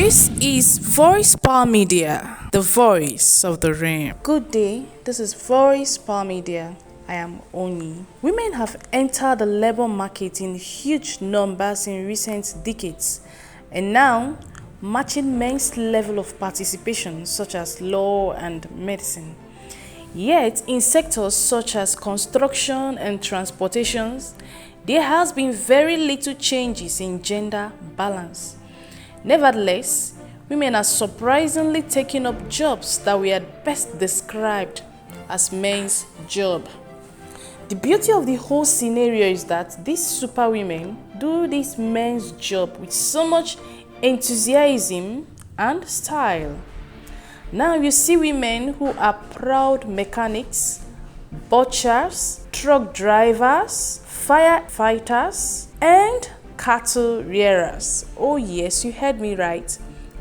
This is Voice Power Media, the voice of the realm. Good day, this is Voice Power Media. I am Oni. Women have entered the labor market in huge numbers in recent decades, and now matching men's level of participation such as law and medicine. Yet, in sectors such as construction and transportation, there has been very little changes in gender balance. Nevertheless, women are surprisingly taking up jobs that were at best described as men's job. The beauty of the whole scenario is that these superwomen do this men's job with so much enthusiasm and style. Now you see women who are proud mechanics, butchers, truck drivers, firefighters, and cattle rearers. Oh yes, you heard me right.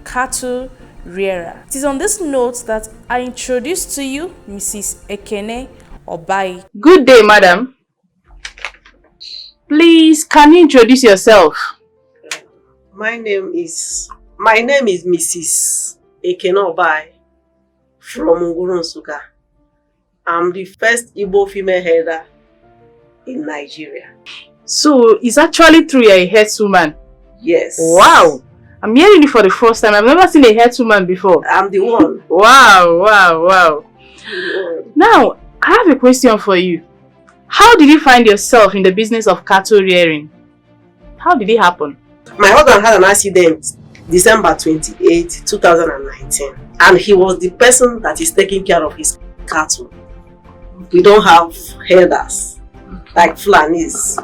Cattle rearer. It is on this note that I introduce to you Mrs. Ekene Obai. Good day, madam. Please, can you introduce yourself? My name is Mrs. Ekene Obai from Ngurunsuka. I'm the first Igbo female herder in Nigeria. So, it's actually true you're a herdswoman? Yes. Wow! I'm hearing it for the first time. I've never seen a herdswoman before. I'm the one. Wow. Now, I have a question for you. How did you find yourself in the business of cattle rearing? How did it happen? My husband had an accident December 28, 2019. And he was the person that is taking care of his cattle. We don't have herders like Fulanis.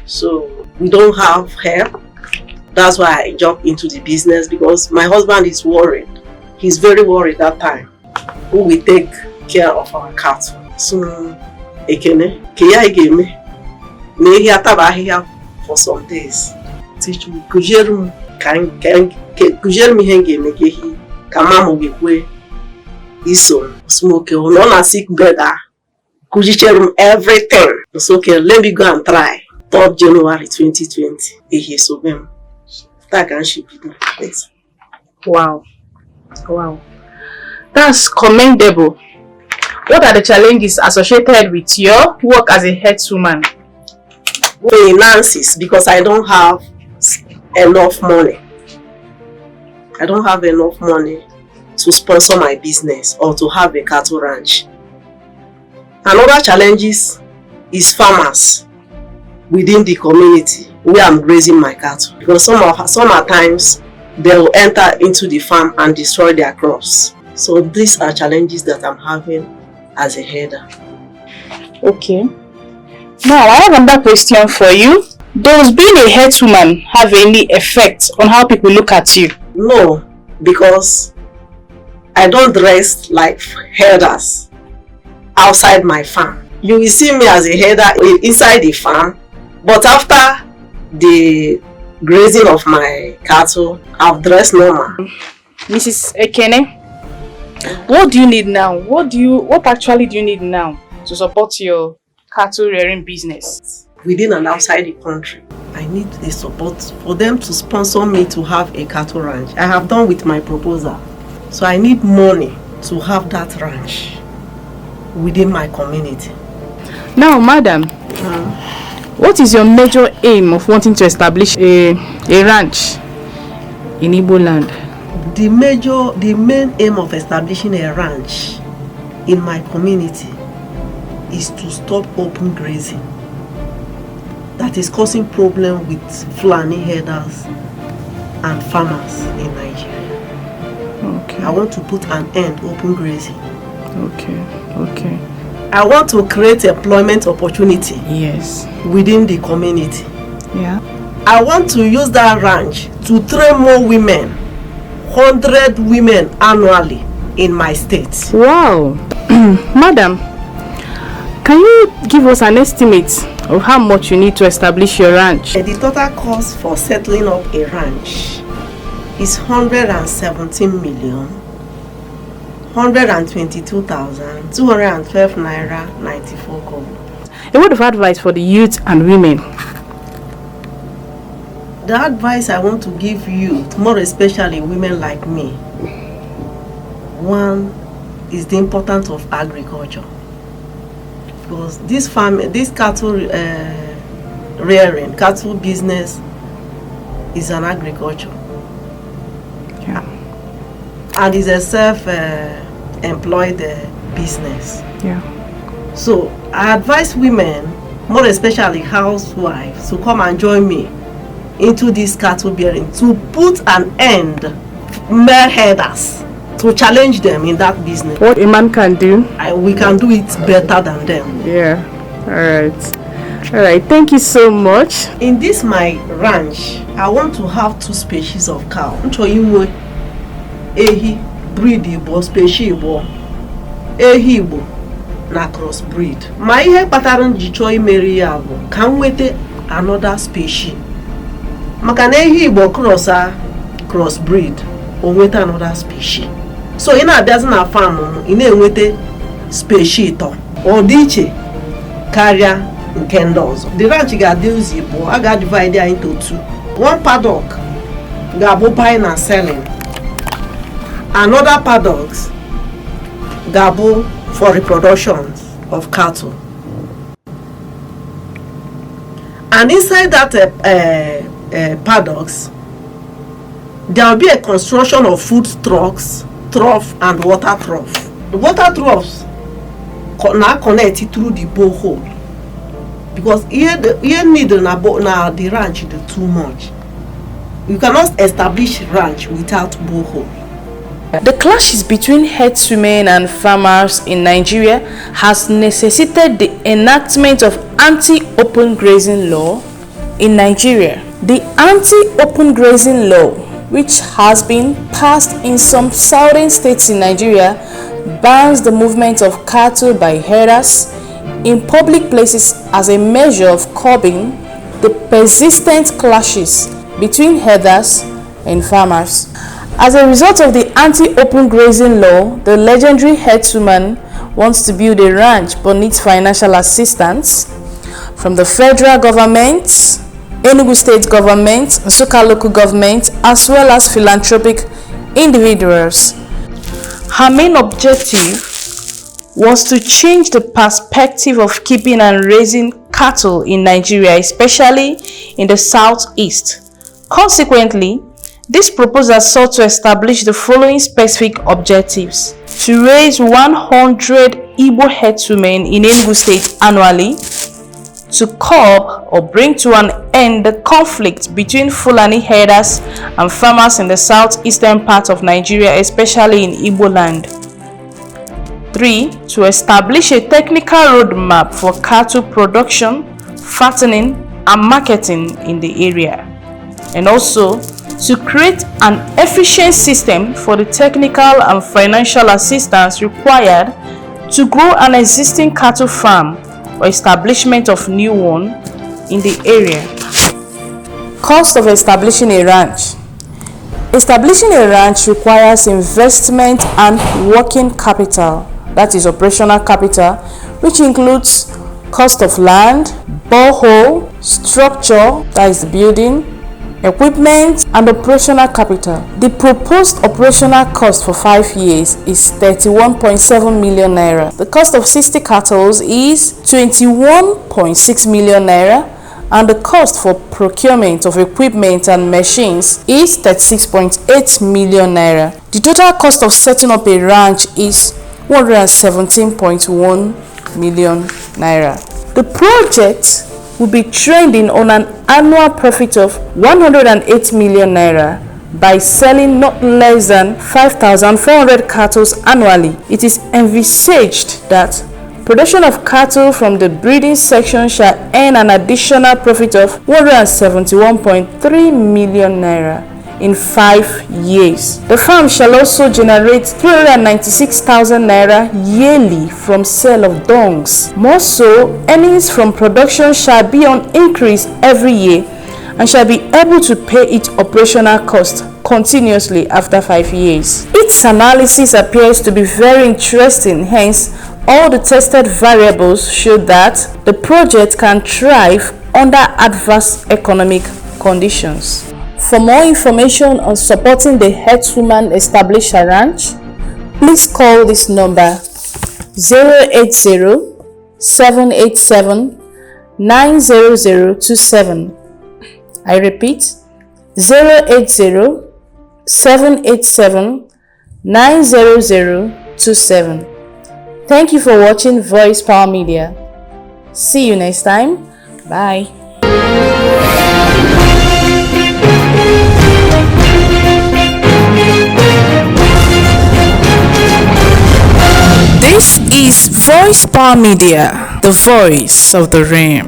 So we don't have help. That's why I jumped into the business, because my husband is worried. He's very worried that time. Who will take care of our cattle? So Ekene, Kia gave me. Me here taba here for some days. Teach me kujeru kujeru mi henge me kehi kama mo gekwe iso smoke on a sick bed kujicheru everything. So okay, let me go and try. 3rd January 2020. So that can ship it. Wow. That's commendable. What are the challenges associated with your work as a herdswoman? Finances, because I don't have enough money. I don't have enough money to sponsor my business or to have a cattle ranch. Another challenges is farmers within the community where I'm grazing my cattle, because some at times they will enter into the farm and destroy their crops. So these are challenges that I'm having as a herder. Okay. Now I have another question for you. Does being a herdswoman have any effect on how people look at you? No, because I don't dress like herders outside my farm. You will see me as a herder inside the farm, but after the grazing of my cattle, I've dressed normal. Mrs. Ekene, what do you need now? What actually do you need now to support your cattle rearing business? Within and outside the country, I need a support for them to sponsor me to have a cattle ranch. I have done with my proposal, so I need money to have that ranch within my community. Now, madam, what is your major aim of wanting to establish a ranch in Igbo land? The main aim of establishing a ranch in my community is to stop open grazing that is causing problem with Fulani herders and farmers in Nigeria. Okay. I want to put an end to open grazing. Okay. I want to create employment opportunity. Yes. Within the community. Yeah. I want to use that ranch to train more women, 100 women annually in my state. Wow. Madam, can you give us an estimate of how much you need to establish your ranch? The total cost for settling up a ranch is 117 million 122,212 naira 94 kobo. A word of advice for the youth and women. The advice I want to give you, more especially women like me, one is the importance of agriculture. Because this cattle rearing, cattle business is an agriculture. Yeah. And is a self-employed business. Yeah. So I advise women, more especially housewives, to come and join me into this cattle bearing to put an end male herders, to challenge them in that business. What a man can do, We can do it better than them. yeah. All right, thank you so much. In this my ranch, I want to have 2 species of cow. Nchoyinwe ehi breed Igbo, species Igbo. Ehi Igbo na cross breed. Ma ihe kpatara nji chọọ imeri ya bụ ka m nweta another species. Maka na ehi Igbo cross breed, o nweta another species. So ị na-abịazi na farm ị na-enweta species ịtọ. Ọ dị iche karịa nke ndị ọzọ. The ranch ga-adị ụzọ Igbo, a ga-divide ya into 2. One paddock ga-abụ buying and selling. Another paddocks ga-abụ for reproduction of cattle. And inside that paddocks, there will be a construction of food troughs, trough and water trough. The water troughs now connect it through the borehole, because here need na the ranch is too much. You cannot establish ranch without borehole. The clashes between herdswomen and farmers in Nigeria has necessitated the enactment of anti-open grazing law in Nigeria. The anti-open grazing law, which has been passed in some southern states in Nigeria, bans the movement of cattle by herders in public places as a measure of curbing the persistent clashes between herders and farmers. As a result of the anti-open grazing law, the legendary Hersdwoman wants to build a ranch but needs financial assistance from the federal government, Enugu state government, Nsukka local government, as well as philanthropic individuals. Her main objective was to change the perspective of keeping and raising cattle in Nigeria, especially in the southeast. Consequently, this proposal sought to establish the following specific objectives: to raise 100 Igbo herdswomen in Enugu state annually, to curb or bring to an end the conflict between Fulani herders and farmers in the southeastern part of Nigeria, especially in Igbo land. 3. To establish a technical roadmap for cattle production, fattening, and marketing in the area. And also, to create an efficient system for the technical and financial assistance required to grow an existing cattle farm or establishment of new one in the area. Cost of establishing a ranch. Establishing a ranch requires investment and working capital, that is operational capital, which includes cost of land, borehole, structure, that is the building, equipment, and operational capital. The proposed operational cost for 5 years is 31.7 million naira. The cost of 60 cattle is 21.6 million naira, and the cost for procurement of equipment and machines is 36.8 million naira. The total cost of setting up a ranch is 117.1 million naira. The project will be trending on an annual profit of 108 million naira by selling not less than 5,400 cattle annually. It is envisaged that production of cattle from the breeding section shall earn an additional profit of 171.3 million naira in 5 years. The farm shall also generate 396,000 naira yearly from sale of dongs. More so, earnings from production shall be on increase every year and shall be able to pay its operational cost continuously after 5 years. Its analysis appears to be very interesting, hence all the tested variables show that the project can thrive under adverse economic conditions. For more information on supporting the Hersdwoman established a ranch, please call this number 080-787-90027. I repeat, 080-787-90027. Thank you for watching Voice Power Media. See you next time. Bye. This is Voice Power Media, the voice of the realm.